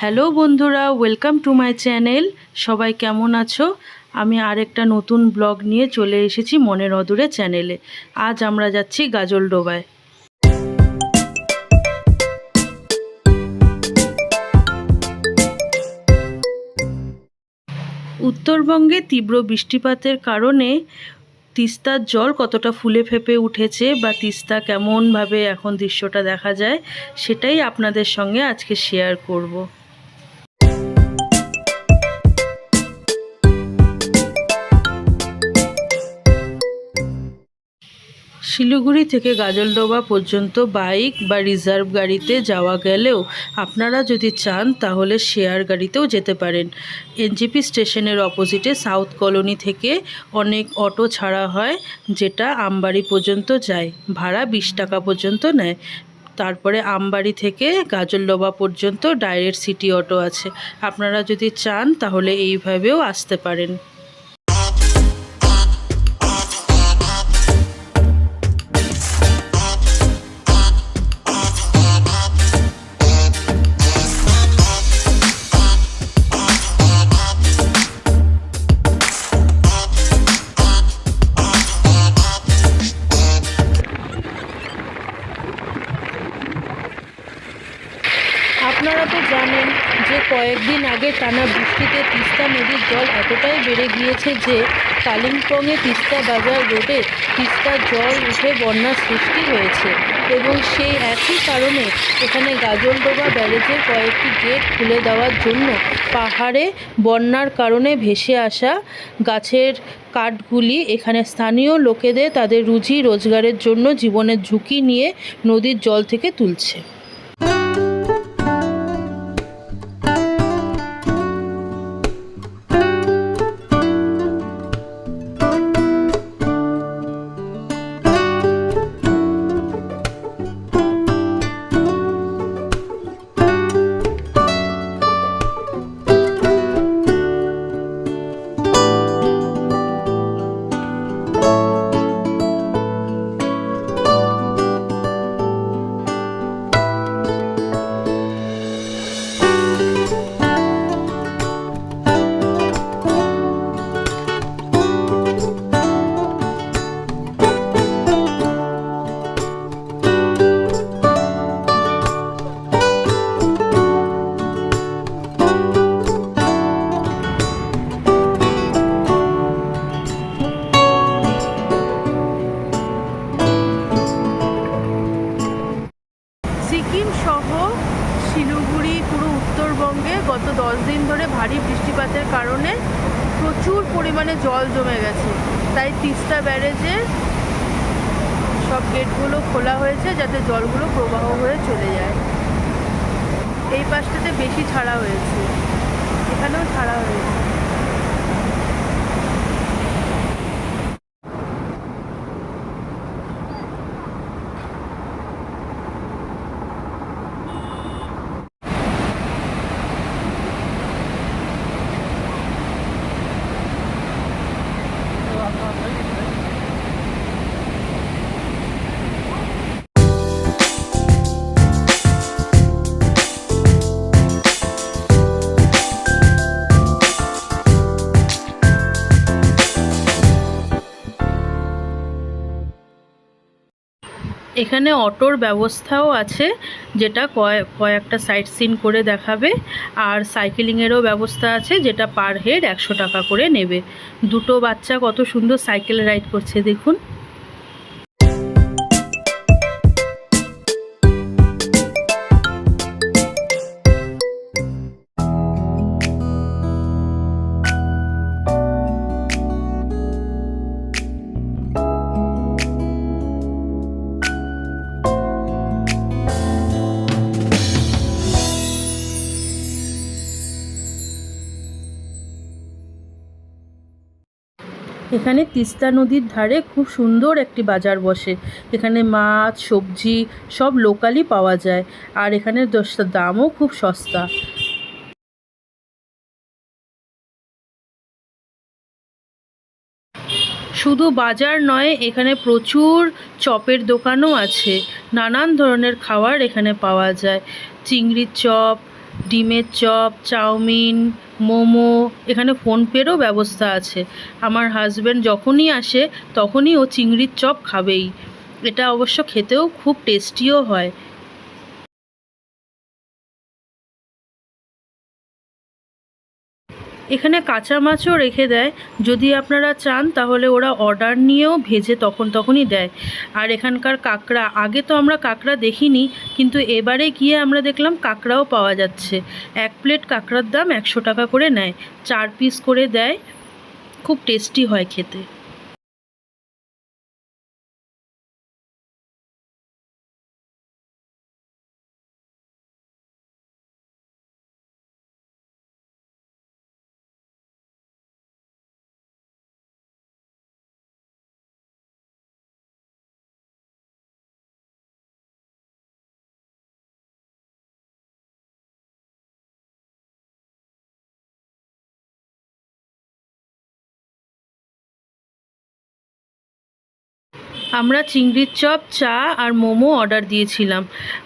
Hello বন্ধুরা, welcome to my channel. সবাই কেমন আছো? আমি আরেকটা নতুন ব্লগ নিয়ে চলে এসেছি মনের অদূরে চ্যানেলে। আজ আমরা যাচ্ছি গাজলডোবায়। উত্তরবঙ্গে তীব্র বৃষ্টিপাতের কারণে তিস্তার জল কতটা ফুলে ফেঁপে উঠেছে বা তিস্তা কেমনভাবে এখন দৃশ্যটা দেখা যায়, সেটাই আপনাদের সঙ্গে আজকে শেয়ার করব। শিলিগুড়ি থেকে গাজলডোবা পর্যন্ত বাইক বা রিজার্ভ গাড়িতে যাওয়া গেলেও আপনারা যদি চান তাহলে শেয়ার গাড়িতেও যেতে পারেন। এনজেপি স্টেশনের অপোজিটে সাউথ কলোনি থেকে অনেক অটো ছাড়া হয়, যেটা আমবাড়ি পর্যন্ত যায়। ভাড়া 20 টাকা পর্যন্ত নেয়। তারপরে আমবাড়ি থেকে গাজলডোবা পর্যন্ত ডাইরেক্ট সিটি অটো আছে। আপনারা যদি চান তাহলে এইভাবেও আসতে পারেন। আপনারা তো জানেন যে কয়েকদিন আগে টানা বৃষ্টিতে তিস্তা নদীর জল এতটাই বেড়ে গিয়েছে যে কালিম্পংয়ে তিস্তা বাজার রোডে তিস্তার জল উঠে বন্যার সৃষ্টি হয়েছে, এবং সেই একই কারণে এখানে গাজলডোবা ব্যারেজের কয়েকটি গেট খুলে দেওয়ার জন্য পাহাড়ে বন্যার কারণে ভেসে আসা গাছের কাঠগুলি এখানে স্থানীয় লোকেদের তাদের রুজি রোজগারের জন্য জীবনের ঝুঁকি নিয়ে নদীর জল থেকে তুলছে। সিকিম সহ শিলিগুড়ি পুরো উত্তরবঙ্গে গত 10 দিন ধরে ভারী বৃষ্টিপাতের কারণে প্রচুর পরিমাণে জল জমে গেছে। তাই তিস্তা ব্যারেজের সব গেটগুলো খোলা হয়েছে যাতে জলগুলো প্রবাহ হয়ে চলে যায়। এই পাশটাতে বেশি ছাড়া হয়েছে, এখানেও ছাড়া হয়েছে। এখানে অটোর ব্যবস্থাও আছে, যেটা কয়েকটা সাইট সিন করে দেখাবে, আর সাইকেলিংয়েরও ব্যবস্থা আছে, যেটা পার হেড 100 টাকা করে নেবে। দুটো বাচ্চা কত সুন্দর সাইকেল রাইড করছে দেখুন। এখানে তিস্তা নদীর ধারে খুব সুন্দর একটি বাজার বসে। এখানে মাছ, সবজি সব লোকালি পাওয়া যায়, আর এখানে দামও খুব সস্তা। শুধু বাজার নয়, এখানে প্রচুর চপের দোকানও আছে। নানান ধরনের খাবার এখানে পাওয়া যায়। চিংড়ির চপ, ডিমের চপ, চাউমিন, মোমো, এখানে ফোনপেরও ব্যবস্থা আছে। আমার হাজব্যান্ড যখনই আসে তখনই ও চিংড়ির চপ খাবেই। এটা অবশ্য খেতেও খুব টেস্টিও হয়। এখানে কাঁচা মাছও রেখে দেয়, যদি আপনারা চান তাহলে ওরা অর্ডার নিয়েও ভেজে তখনই দেয়। আর এখানকার কাঁকড়া, আগে তো আমরা কাঁকড়া দেখিনি, কিন্তু এবারে গিয়ে আমরা দেখলাম কাঁকড়াও পাওয়া যাচ্ছে। 1 প্লেট কাঁকড়ার দাম 100 টাকা করে নেয়, 4 পিস করে দেয়, খুব টেস্টি হয় খেতে। আমরা চিংড়ির চপ, চা আর মোমো অর্ডার দিয়েছিলাম,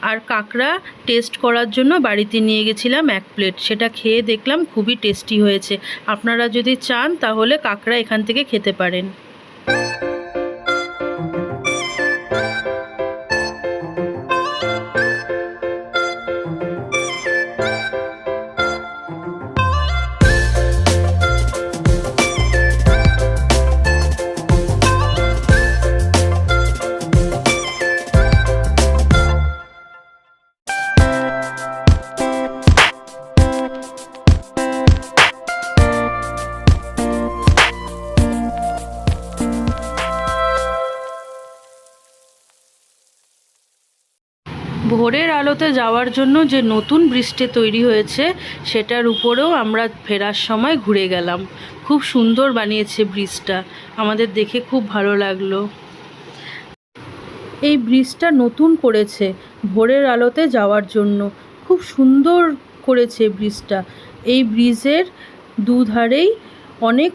আর কাঁকড়া টেস্ট করার জন্য বাড়িতে নিয়ে গেছিলাম 1 প্লেট। সেটা খেয়ে দেখলাম খুবই টেস্টি হয়েছে। আপনারা যদি চান তাহলে কাঁকড়া এখান থেকে খেতে পারেন। ভোরের আলোতে যাওয়ার জন্য যে নতুন ব্রিজটি তৈরি হয়েছে সেটার উপরেও আমরা ফেরার সময় ঘুরে গেলাম। খুব সুন্দর বানিয়েছে ব্রিজটা, আমাদের দেখে খুব ভালো লাগলো। এই ব্রিজটা নতুন করেছে ভোরের আলোতে যাওয়ার জন্য, খুব সুন্দর করেছে ব্রিজটা। এই ব্রিজের দুধারেই অনেক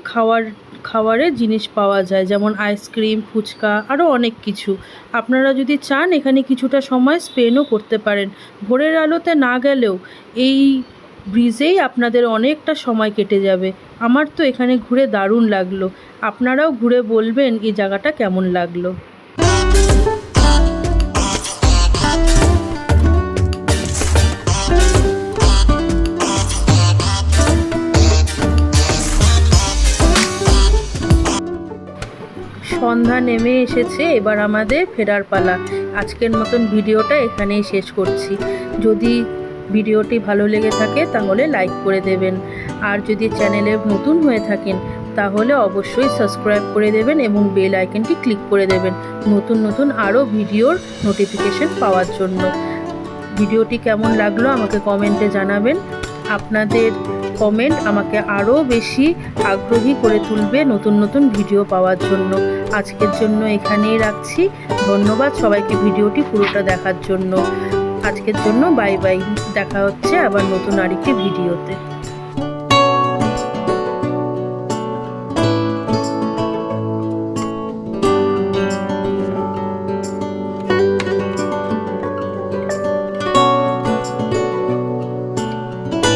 খাবারের জিনিস পাওয়া যায়, যেমন আইসক্রিম, ফুচকা, আরও অনেক কিছু। আপনারা যদি চান এখানে কিছুটা সময় স্পেন্ডও করতে পারেন। ভোরের আলোতে না গেলেও এই ব্রিজেই আপনাদের অনেকটা সময় কেটে যাবে। আমার তো এখানে ঘুরে দারুণ লাগলো। আপনারাও ঘুরে বলবেন এই জায়গাটা কেমন লাগলো। সন্ধ্যা নেমে এসেছে, এবার আমাদের ফেরার পালা। আজকের মতন ভিডিওটা এখানেই শেষ করছি। যদি ভিডিওটি ভালো লেগে থাকে তাহলে লাইক করে দেবেন, আর যদি চ্যানেলে নতুন হয়ে থাকেন তাহলে অবশ্যই সাবস্ক্রাইব করে দেবেন এবং বেল আইকনটি ক্লিক করে দেবেন নতুন আরও ভিডিওর নোটিফিকেশন পাওয়ার জন্য। ভিডিওটি কেমন লাগলো আমাকে কমেন্টে জানাবেন। আপনাদের কমেন্ট আমাকে আরও বেশি আগ্রহী করে তুলবে নতুন ভিডিও পাওয়ার জন্য। আজকের জন্য এখানেই রাখছি। ধন্যবাদ সবাইকে ভিডিওটি পুরোটা দেখার জন্য। আজকের জন্য বাই বাই। দেখা হচ্ছে আবার নতুন আরেকটি ভিডিওতে।